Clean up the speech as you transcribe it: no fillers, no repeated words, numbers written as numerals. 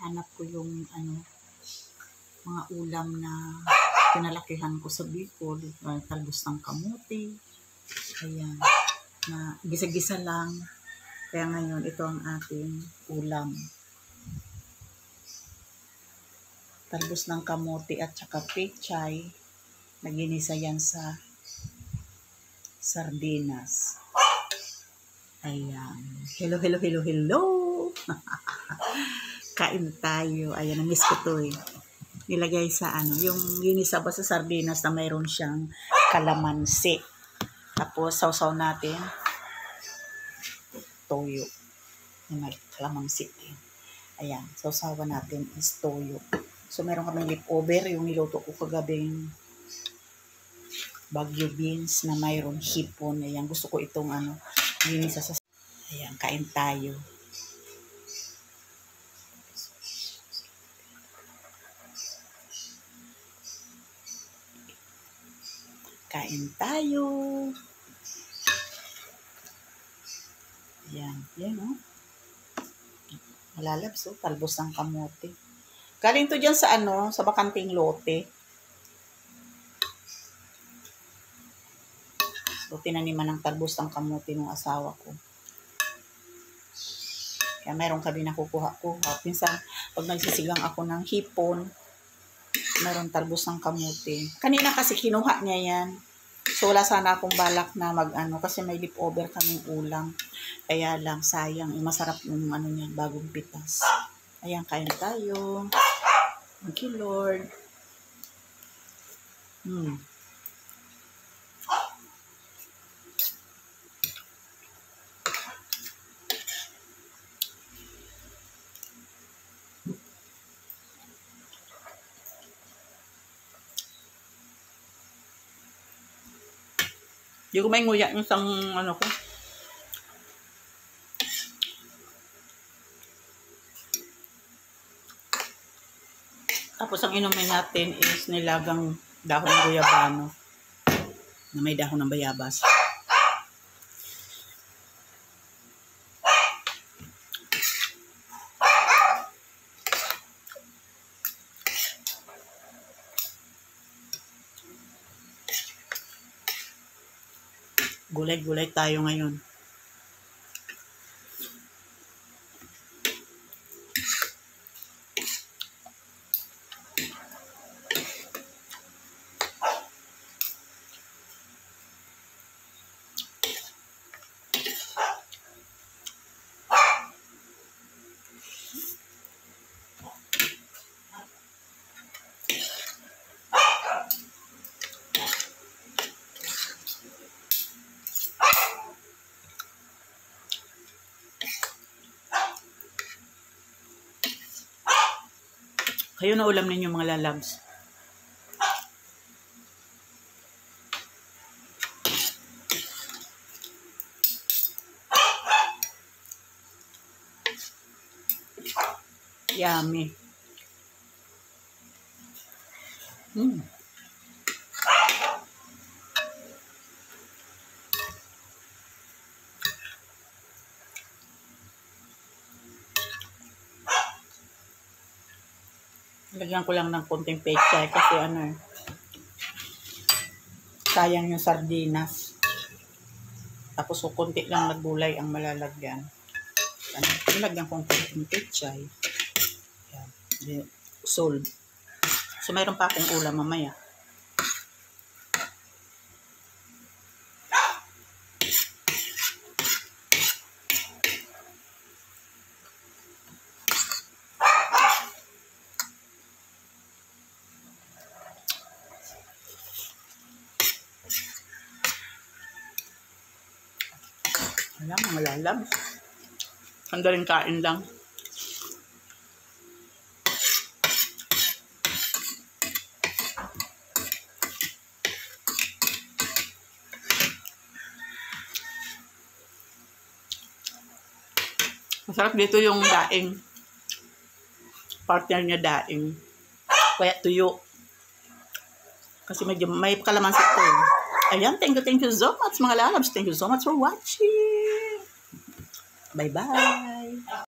hinahanap ko yung mga ulam na pinalakihan ko sa Bicol, talbos ng kamote. Ayan, na gisa-gisa lang. Kaya ngayon, ito ang ating ulam. Talbos ng kamote at saka pechay. Naginisa yan sa sardinas. Ayan. Hello, hello, hello, hello! Kain tayo. Ayan, na-miss ko to eh. Nilagay sa yung ginisa ba sa sardinas na mayroon siyang kalamansi. Tapos, sausaw natin toyo. May kalamansi din. Ayan, sausawan natin is toyo. So, meron kaming leftover, yung niluto ko kagabing Baguio beans na mayroon hipon. Ayan, gusto ko itong ginisa sa... Ayan, kain tayo. Kain tayo. Ayan, yan malalabs talbos ng kamote. Galing to dyan sa sa bakanting lote. So, tinaniman ng talbos ng kamote ng asawa ko. Kaya mayroon kami nakukuha ko. Minsan, pag nagsisigang ako ng hipon, mayroon talbos ng kamote. Kanina kasi kinuha niya yan. So, wala sana akong balak na kasi may leftover kaming ulam. Kaya lang, sayang. Masarap yung niya, bagong pitas. Ayan, kain tayo. Thank you, Lord. Hindi ko may nguya yung isang ko. Tapos ang inumin natin is nilagang dahon ng guyabano na may dahon ng bayabas. Gulay-gulay tayo ngayon. Kayo na ulam ninyo mga lalabs. Yummy. Lagyan ko lang ng konting pechay kasi sayang yung sardinas. Tapos konti lang na gulay ang malalagyan. Nilagyan ko ng konting pechay. Yan. Sold. So mayroon pa akong ulam mamaya. Alam, mga lalabs. Sandaling kain lang. Masarap dito yung daing. Partner niya daing. Kaya tuyo. Kasi medyo may kalamansi ko. Ayan, thank you so much mga lalabs. Thank you so much for watching. Bye-bye.